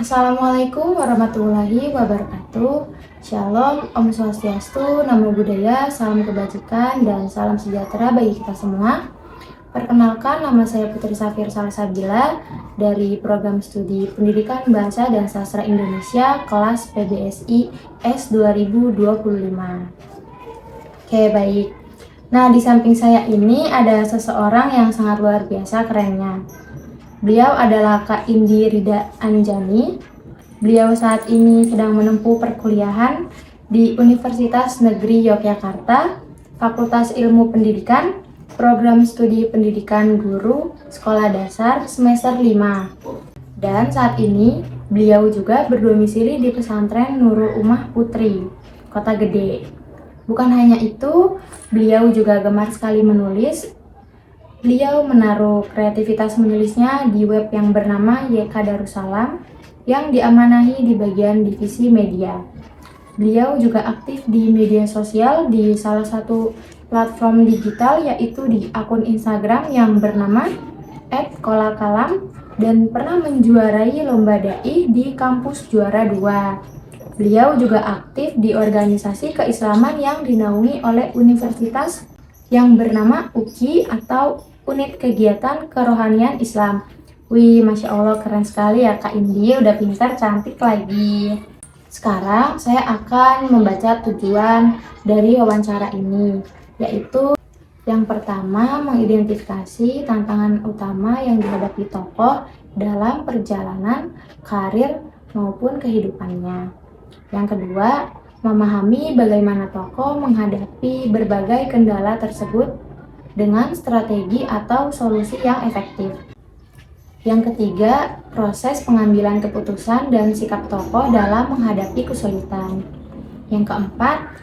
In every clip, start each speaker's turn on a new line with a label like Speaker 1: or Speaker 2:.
Speaker 1: Assalamualaikum warahmatullahi wabarakatuh. Shalom, Om Swastiastu, Namo Buddhaya, salam kebajikan, dan salam sejahtera bagi kita semua. Perkenalkan, nama saya Putri Safir Salsabila dari Program Studi Pendidikan Bahasa dan Sastra Indonesia kelas PBSI S 2025. Oke, baik. Nah, di samping saya ini ada seseorang yang sangat luar biasa kerennya. Beliau adalah Kak Indi Rida Anjani. Beliau saat ini sedang menempuh perkuliahan di Universitas Negeri Yogyakarta, Fakultas Ilmu Pendidikan, Program Studi Pendidikan Guru, Sekolah Dasar semester 5. Dan saat ini beliau juga berdomisili di pesantren Nurul Ummah Putri, Kota Gede. Bukan hanya itu, beliau juga gemar sekali menulis. Beliau menaruh kreativitas menulisnya di web yang bernama YK Darussalam yang diamanahi di bagian divisi media. Beliau juga aktif di media sosial di salah satu platform digital, yaitu di akun Instagram yang bernama @kolakalam dan pernah menjuarai lomba dai di kampus juara 2. Beliau juga aktif di organisasi keislaman yang dinaungi oleh universitas yang bernama UKI atau Unit Kegiatan Kerohanian Islam. Wih, Masya Allah, keren sekali ya Kak Indi, udah pintar, cantik lagi. Sekarang saya akan membaca tujuan dari wawancara ini, yaitu yang pertama, mengidentifikasi tantangan utama yang dihadapi tokoh dalam perjalanan karir maupun kehidupannya. Yang kedua, memahami bagaimana tokoh menghadapi berbagai kendala tersebut dengan strategi atau solusi yang efektif. Yang ketiga, proses pengambilan keputusan dan sikap tokoh dalam menghadapi kesulitan. Yang keempat,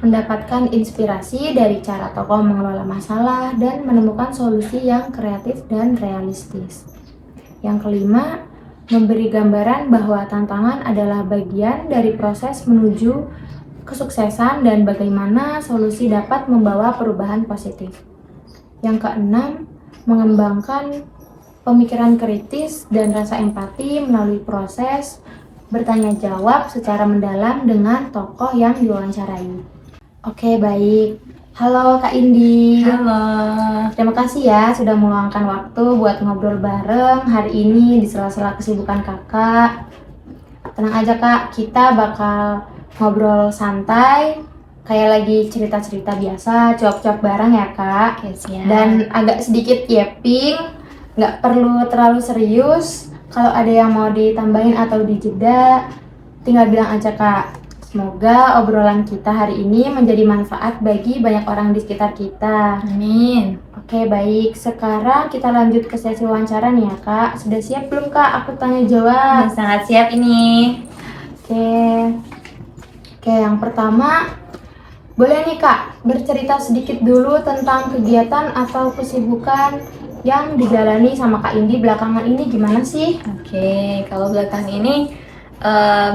Speaker 1: mendapatkan inspirasi dari cara tokoh mengelola masalah dan menemukan solusi yang kreatif dan realistis. Yang kelima, memberi gambaran bahwa tantangan adalah bagian dari proses menuju kesuksesan dan bagaimana solusi dapat membawa perubahan positif. Yang keenam, mengembangkan pemikiran kritis dan rasa empati melalui proses bertanya jawab secara mendalam dengan tokoh yang diwawancarai. Oke, baik. Halo Kak Indi.
Speaker 2: Halo.
Speaker 1: Terima kasih ya sudah meluangkan waktu buat ngobrol bareng hari ini di sela-sela kesibukan kakak. Tenang aja Kak, kita bakal ngobrol santai, kayak lagi cerita-cerita biasa, cuap-cuap bareng ya Kak.
Speaker 2: Yes, ya.
Speaker 1: Dan agak sedikit yapping, nggak perlu terlalu serius. Kalau ada yang mau ditambahin atau dijeda, tinggal bilang aja Kak. Semoga obrolan kita hari ini menjadi manfaat bagi banyak orang di sekitar kita.
Speaker 2: Amin.
Speaker 1: Oke, baik. Sekarang kita lanjut ke sesi wawancara nih ya Kak. Sudah siap belum Kak? Aku tanya jawab.
Speaker 2: Sangat siap ini.
Speaker 1: Oke, yang pertama, boleh nih Kak, bercerita sedikit dulu tentang kegiatan atau kesibukan yang dijalani sama Kak Indi belakangan ini gimana sih?
Speaker 2: Oke, kalau belakang ini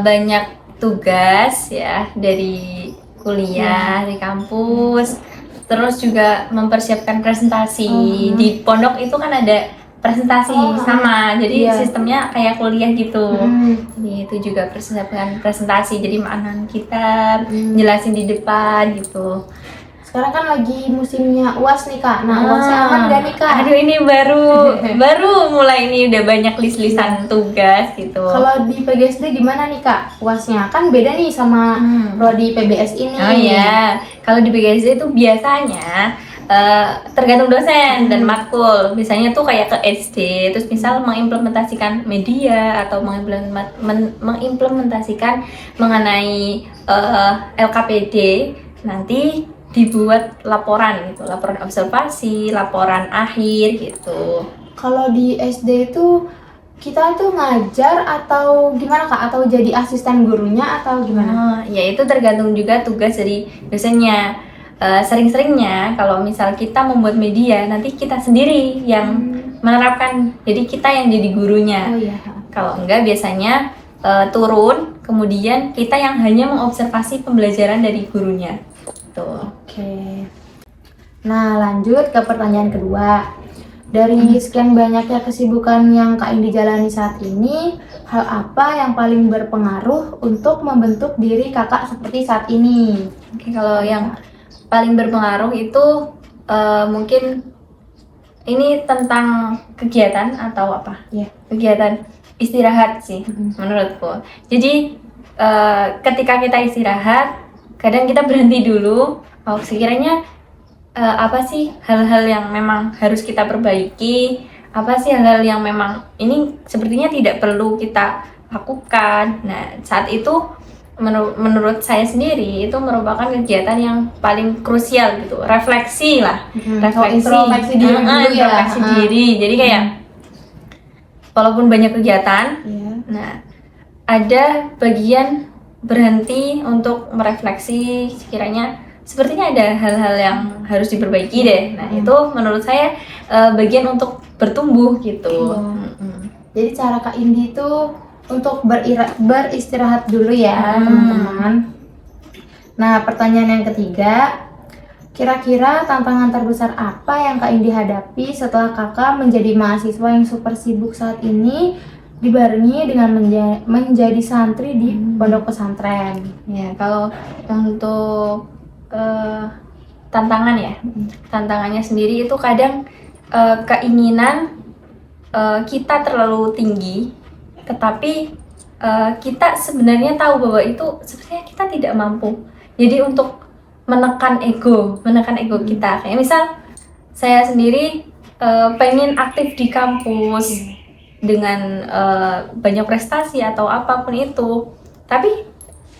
Speaker 2: banyak tugas ya dari kuliah, di kampus. Terus juga mempersiapkan presentasi. Di pondok itu kan ada presentasi sama, jadi
Speaker 1: iya.
Speaker 2: sistemnya kayak kuliah gitu. Jadi itu juga persiapan presentasi, jadi makna kita jelasin di depan gitu.
Speaker 1: Sekarang kan lagi musimnya UAS nih Kak. Nah, UASnya aman gak nih Kak?
Speaker 2: Aduh, ini baru mulai ini udah banyak list-listan tugas gitu.
Speaker 1: Kalau di PGSD gimana nih Kak? UASnya kan beda nih sama prodi PBS ini.
Speaker 2: Oh iya, kalau di PGSD itu biasanya tergantung dosen dan matkul. Misalnya tuh kayak ke SD, terus misal mengimplementasikan media atau mengimplementasikan mengenai LKPD, nanti dibuat laporan gitu, laporan observasi, laporan akhir gitu.
Speaker 1: Kalau di SD itu kita tuh ngajar atau gimana Kak? Atau jadi asisten gurunya atau gimana?
Speaker 2: Ya itu tergantung juga tugas dari dosennya. Sering-seringnya kalau misal kita membuat media, nanti kita sendiri yang menerapkan, jadi kita yang jadi gurunya.
Speaker 1: Oh iya.
Speaker 2: Kalau enggak biasanya turun, kemudian kita yang hanya mengobservasi pembelajaran dari gurunya. Tuh.
Speaker 1: Oke. Nah, lanjut ke pertanyaan kedua. Dari sekian banyaknya kesibukan yang Kak Indi jalani saat ini, hal apa yang paling berpengaruh untuk membentuk diri kakak seperti saat ini?
Speaker 2: Oke, kalau yang paling berpengaruh itu mungkin ini tentang kegiatan atau apa?
Speaker 1: Ya.
Speaker 2: Kegiatan istirahat sih menurutku. Jadi ketika kita istirahat, kadang kita berhenti dulu. Oh, sekiranya apa sih hal-hal yang memang harus kita perbaiki? Apa sih hal-hal yang memang ini sepertinya tidak perlu kita lakukan? Nah, saat itu menurut saya sendiri itu merupakan kegiatan yang paling krusial gitu, refleksi lah,
Speaker 1: Introspeksi diri dulu ya.
Speaker 2: introspeksi diri. Jadi kayak walaupun banyak kegiatan,
Speaker 1: Ya.
Speaker 2: nah ada bagian berhenti untuk merefleksi sekiranya sepertinya ada hal-hal yang harus diperbaiki deh. Nah itu menurut saya bagian untuk bertumbuh gitu.
Speaker 1: Jadi cara Kak Indi itu untuk beristirahat dulu ya teman-teman. Nah pertanyaan yang ketiga, kira-kira tantangan terbesar apa yang Kak Indi hadapi setelah kakak menjadi mahasiswa yang super sibuk saat ini dibarengi dengan menjadi santri di pondok pesantren?
Speaker 2: Ya kalau untuk tantangan ya, tantangannya sendiri itu kadang keinginan kita terlalu tinggi, tetapi kita sebenarnya tahu bahwa itu sebenarnya kita tidak mampu. Jadi untuk menekan ego kita, kayak misal saya sendiri pengen aktif di kampus dengan banyak prestasi atau apapun itu, tapi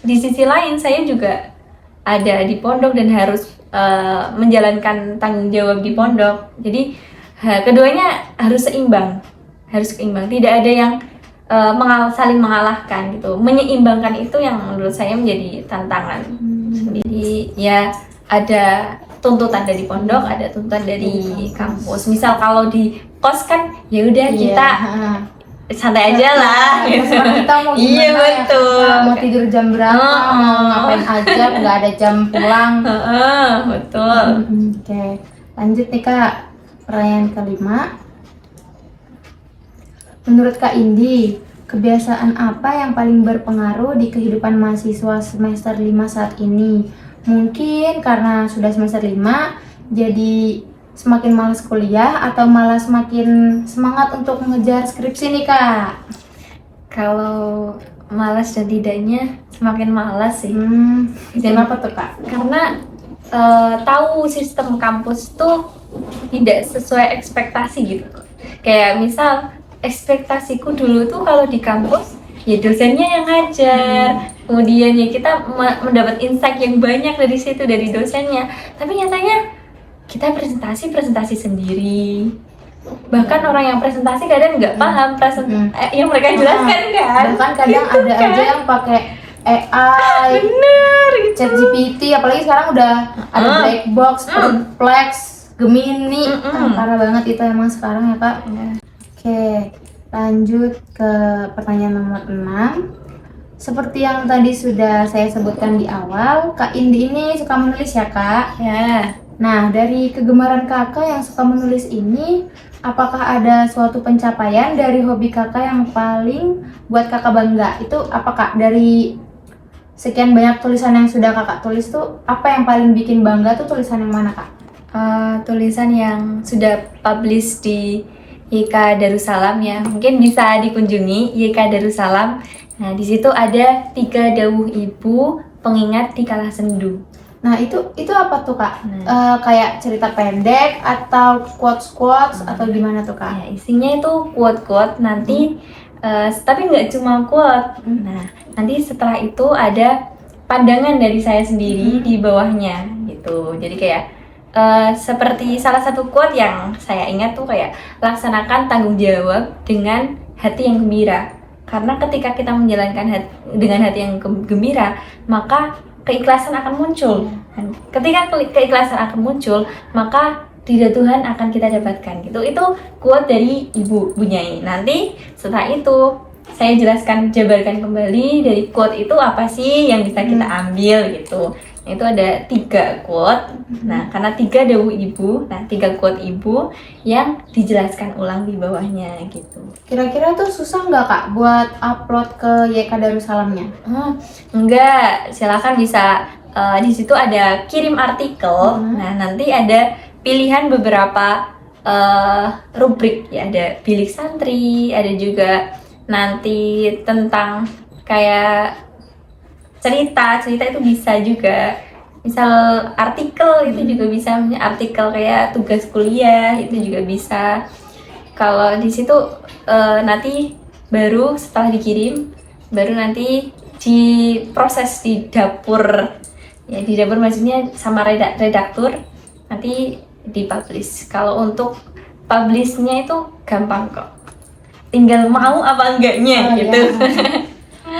Speaker 2: di sisi lain saya juga ada di pondok dan harus menjalankan tanggung jawab di pondok. Jadi keduanya harus seimbang, tidak ada yang saling mengalahkan gitu. Menyeimbangkan itu yang menurut saya menjadi tantangan sendiri. Ya ada tuntutan dari pondok, ada tuntutan dari kampus. Misal kalau di kos kan ya udah kita santai aja lah.
Speaker 1: Kita mau gimana
Speaker 2: Iya betul.
Speaker 1: Ya, mau tidur jam berapa, mau ngapain aja, nggak ada jam pulang.
Speaker 2: Betul.
Speaker 1: Oke, lanjut nih Kak. Pertanyaan kelima. Menurut Kak Indi, kebiasaan apa yang paling berpengaruh di kehidupan mahasiswa semester 5 saat ini? Mungkin karena sudah semester 5, jadi semakin malas kuliah atau malah semakin semangat untuk mengejar skripsi nih Kak?
Speaker 2: Kalau malas dan tidaknya semakin malas sih.
Speaker 1: Kenapa tuh Kak?
Speaker 2: Karena tahu sistem kampus tuh tidak sesuai ekspektasi gitu. Kayak misal ekspektasiku dulu tuh kalau di kampus ya dosennya yang ngajar, kemudian ya kita mendapat insight yang banyak dari situ dari dosennya. Tapi nyatanya kita presentasi sendiri. Bahkan orang yang presentasi kadang nggak paham yang mereka jelaskan kan.
Speaker 1: Bahkan kadang
Speaker 2: gitu
Speaker 1: ada
Speaker 2: kan
Speaker 1: aja yang pakai AI,
Speaker 2: bener gitu.
Speaker 1: ChatGPT, apalagi sekarang udah ada black box, Perplex, Gemini. Parah banget itu emang sekarang ya Kak. Oke, lanjut ke pertanyaan nomor 6. Seperti yang tadi sudah saya sebutkan di awal, Kak Indi ini suka menulis ya Kak?
Speaker 2: Ya.
Speaker 1: Nah, dari kegemaran kakak yang suka menulis ini, apakah ada suatu pencapaian dari hobi kakak yang paling buat kakak bangga? Itu apa Kak? Dari sekian banyak tulisan yang sudah kakak tulis tuh, apa yang paling bikin bangga tuh tulisan yang mana Kak?
Speaker 2: Tulisan yang sudah publish di YK Darussalam ya, mungkin bisa dikunjungi YK Darussalam. Nah, di situ ada 3 dawuh ibu pengingat di kala sendu.
Speaker 1: Nah itu apa tuh Kak? Kayak cerita pendek atau quotes atau gimana tuh Kak?
Speaker 2: Ya, isinya itu quote nanti, tapi nggak cuma quote. Nah nanti setelah itu ada pandangan dari saya sendiri di bawahnya gitu. Jadi kayak seperti salah satu quote yang saya ingat tuh kayak laksanakan tanggung jawab dengan hati yang gembira. Karena ketika kita menjalankan dengan hati yang gembira, maka keikhlasan akan muncul. Dan ketika keikhlasan akan muncul, maka ridha Tuhan akan kita dapatkan. Gitu. Itu quote dari Ibu Bunyai. Nanti setelah itu saya jabarkan kembali dari quote itu apa sih yang bisa kita ambil gitu. Itu ada 3 quote. Nah, karena 3 dawuh ibu, nah 3 quote ibu yang dijelaskan ulang di bawahnya gitu.
Speaker 1: Kira-kira tuh susah nggak Kak buat upload ke YK Darussalamnya?
Speaker 2: Enggak, silakan bisa di situ ada kirim artikel. Nah, nanti ada pilihan beberapa rubrik ya, ada bilik santri, ada juga nanti tentang kayak cerita itu bisa juga, misal artikel itu juga bisa, artikel kayak tugas kuliah itu juga bisa. Kalau di situ nanti baru setelah dikirim baru nanti diproses di dapur ya, di dapur maksudnya sama redaktur, nanti dipublish. Kalau untuk publishnya itu gampang kok, tinggal mau apa enggaknya gitu.
Speaker 1: Ya.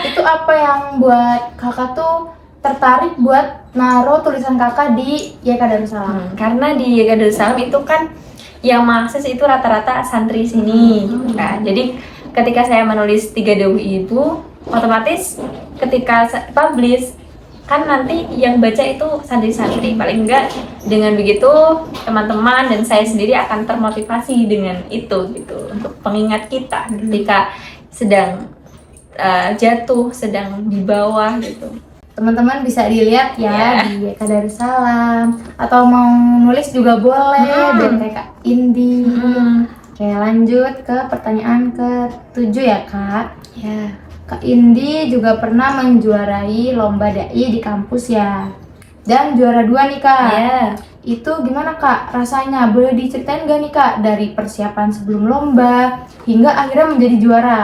Speaker 1: Itu apa yang buat kakak tuh tertarik buat naruh tulisan kakak di YK Darussalam?
Speaker 2: Karena di YK Darussalam itu kan yang mengakses itu rata-rata santri sini. Nah, jadi ketika saya menulis 3 dawuh ibu, otomatis ketika publish kan nanti yang baca itu santri-santri. Paling enggak dengan begitu teman-teman dan saya sendiri akan termotivasi dengan itu gitu, untuk pengingat kita ketika sedang jatuh, sedang di bawah gitu.
Speaker 1: Teman-teman bisa dilihat ya di YK Darussalam, atau mau nulis juga boleh biar kayak Kak Indi. Oke, lanjut ke pertanyaan ke-7 ya Kak.
Speaker 2: Ya.
Speaker 1: Kak Indi juga pernah menjuarai lomba dai di kampus ya, dan juara 2 nih Kak.
Speaker 2: Ya.
Speaker 1: Itu gimana Kak rasanya? Boleh diceritain gak nih Kak dari persiapan sebelum lomba hingga akhirnya menjadi juara?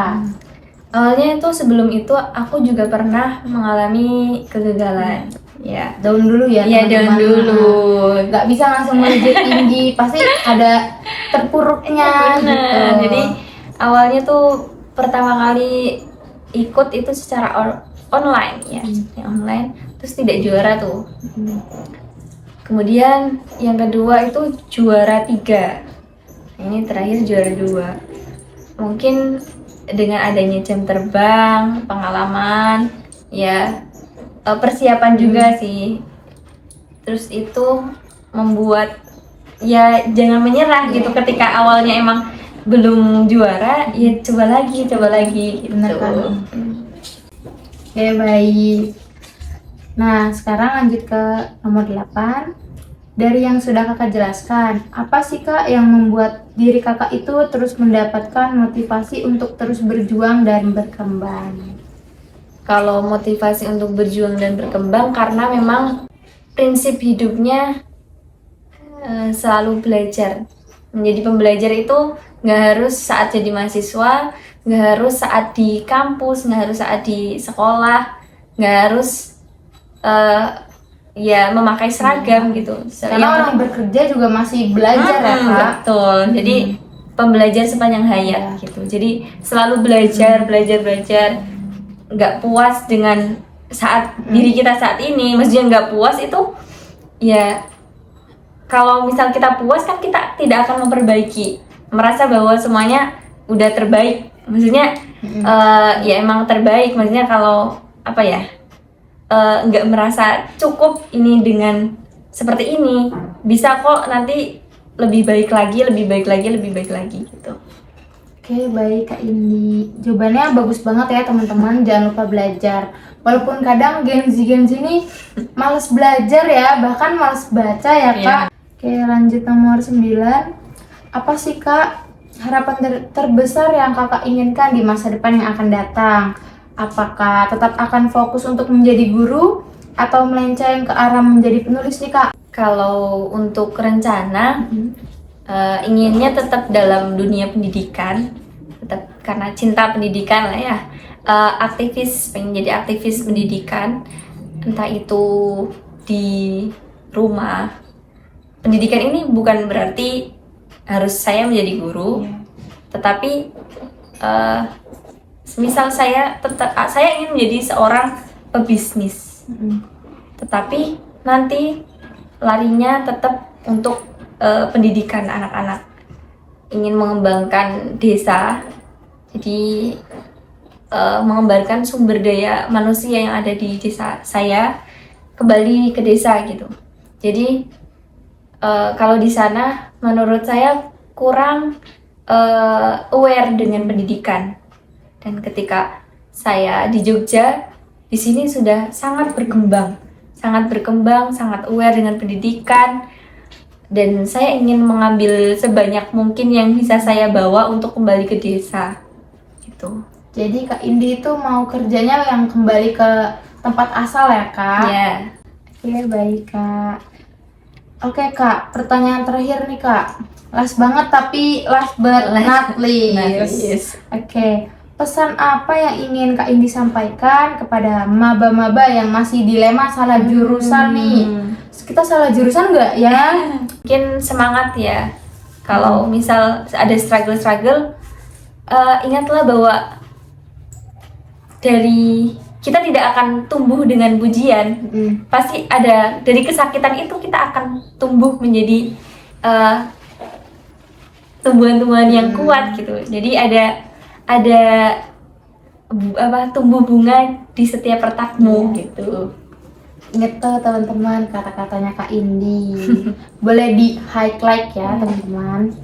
Speaker 2: Awalnya itu sebelum itu aku juga pernah mengalami kegagalan. Ya,
Speaker 1: Down dulu ya
Speaker 2: ya down
Speaker 1: teman-teman.
Speaker 2: dulu.
Speaker 1: Nggak bisa langsung melejit tinggi, pasti ada terpuruknya gitu.
Speaker 2: Jadi awalnya tuh pertama kali ikut itu secara online ya, online, terus tidak juara tuh. Kemudian yang kedua itu juara 3. Ini terakhir juara 2. Mungkin dengan adanya jam terbang, pengalaman, ya persiapan juga sih. Terus itu membuat ya jangan menyerah gitu, ketika awalnya emang belum juara, ya coba lagi gitu.
Speaker 1: Bener kan? Oke, baik. Nah, sekarang lanjut ke nomor 8. Dari yang sudah kakak jelaskan, apa sih kak yang membuat diri kakak itu terus mendapatkan motivasi untuk terus berjuang dan berkembang?
Speaker 2: Kalau motivasi untuk berjuang dan berkembang karena memang prinsip hidupnya selalu belajar. Menjadi pembelajar itu nggak harus saat jadi mahasiswa, nggak harus saat di kampus, nggak harus saat di sekolah, nggak harus ya memakai seragam gitu.
Speaker 1: Karena orang bekerja juga masih belajar ya kak.
Speaker 2: Betul. Jadi pembelajar sepanjang hayat gitu. Jadi selalu belajar. Nggak puas dengan saat diri kita saat ini. Maksudnya nggak puas itu ya, kalau misal kita puas kan kita tidak akan memperbaiki. Merasa bahwa semuanya udah terbaik. Maksudnya ya emang terbaik. Maksudnya kalau apa ya, nggak merasa cukup ini dengan seperti ini, bisa kok nanti lebih baik lagi gitu.
Speaker 1: Oke, baik Kak Indi. Jawabannya bagus banget ya teman-teman, jangan lupa belajar. Walaupun kadang Gen Z ini males belajar ya, bahkan males baca ya Kak. Oke, lanjut nomor 9. Apa sih Kak harapan terbesar yang kakak inginkan di masa depan yang akan datang? Apakah tetap akan fokus untuk menjadi guru atau melenceng ke arah menjadi penulis nih Kak?
Speaker 2: Kalau untuk rencana, inginnya tetap dalam dunia pendidikan, tetap karena cinta pendidikan lah ya. Pengen jadi aktivis pendidikan, entah itu di rumah. Pendidikan ini bukan berarti harus saya menjadi guru, tetapi misal saya ingin menjadi seorang pebisnis, tetapi nanti larinya tetap untuk pendidikan anak-anak. Ingin mengembangkan desa, jadi mengembangkan sumber daya manusia yang ada di desa saya, kembali ke desa gitu. Jadi kalau di sana menurut saya kurang aware dengan pendidikan. Dan ketika saya di Jogja, di sini sudah sangat berkembang, sangat aware dengan pendidikan. Dan saya ingin mengambil sebanyak mungkin yang bisa saya bawa untuk kembali ke desa gitu.
Speaker 1: Jadi Kak Indi itu mau kerjanya yang kembali ke tempat asal ya Kak?
Speaker 2: Ya.
Speaker 1: Oke, baik Kak. Oke Kak, pertanyaan terakhir nih Kak. Last banget tapi last but not least. Oke, pesan apa yang ingin Kak Indi sampaikan kepada maba-maba yang masih dilema salah jurusan nih? Kita salah jurusan nggak ya?
Speaker 2: Mungkin semangat ya. Kalau misal ada struggle, ingatlah bahwa dari kita tidak akan tumbuh dengan pujian. Pasti ada dari kesakitan itu kita akan tumbuh menjadi tumbuhan-tumbuhan yang kuat gitu. Jadi ada tumbuh bunga di setiap retakmu gitu.
Speaker 1: Ingat tuh teman-teman kata-katanya Kak Indi. Boleh di highlight ya teman-teman.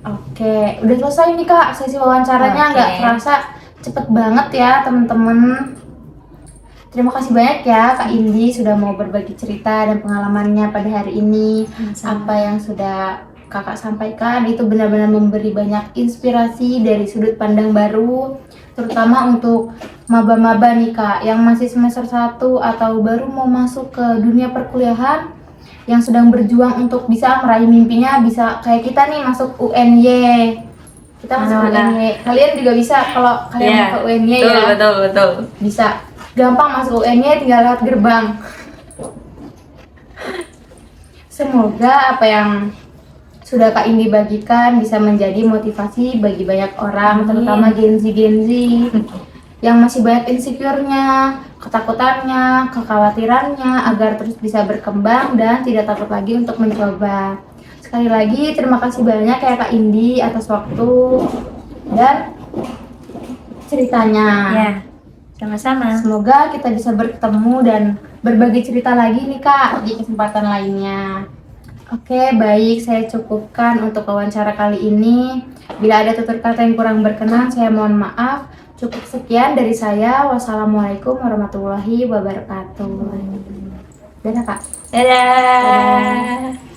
Speaker 1: Oke, udah selesai nih Kak sesi wawancaranya. Nggak terasa cepet banget ya teman-teman. Terima kasih banyak ya Kak Indi sudah mau berbagi cerita dan pengalamannya pada hari ini. Apa yang sudah Kakak sampaikan itu benar-benar memberi banyak inspirasi dari sudut pandang baru, terutama untuk maba-maba nih Kak yang masih semester 1 atau baru mau masuk ke dunia perkuliahan, yang sedang berjuang untuk bisa meraih mimpinya, bisa kayak kita nih masuk UNY. Kita masuk UNY. Kalian juga bisa kalau kalian mau ke UNY ya.
Speaker 2: Betul.
Speaker 1: Bisa. Gampang masuk UNY, tinggal lewat gerbang. Semoga apa yang sudah Kak Indi bagikan bisa menjadi motivasi bagi banyak orang, terutama Gen Z yang masih banyak insecure-nya, ketakutannya, kekhawatirannya, agar terus bisa berkembang dan tidak takut lagi untuk mencoba. Sekali lagi terima kasih banyak ya Kak Indi atas waktu dan ceritanya.
Speaker 2: Ya, sama-sama.
Speaker 1: Semoga kita bisa bertemu dan berbagi cerita lagi nih Kak di kesempatan lainnya. Oke, baik, saya cukupkan untuk wawancara kali ini. Bila ada tutur kata yang kurang berkenan, saya mohon maaf. Cukup sekian dari saya. Wassalamualaikum warahmatullahi wabarakatuh. Dadah Kak.
Speaker 2: Dadah.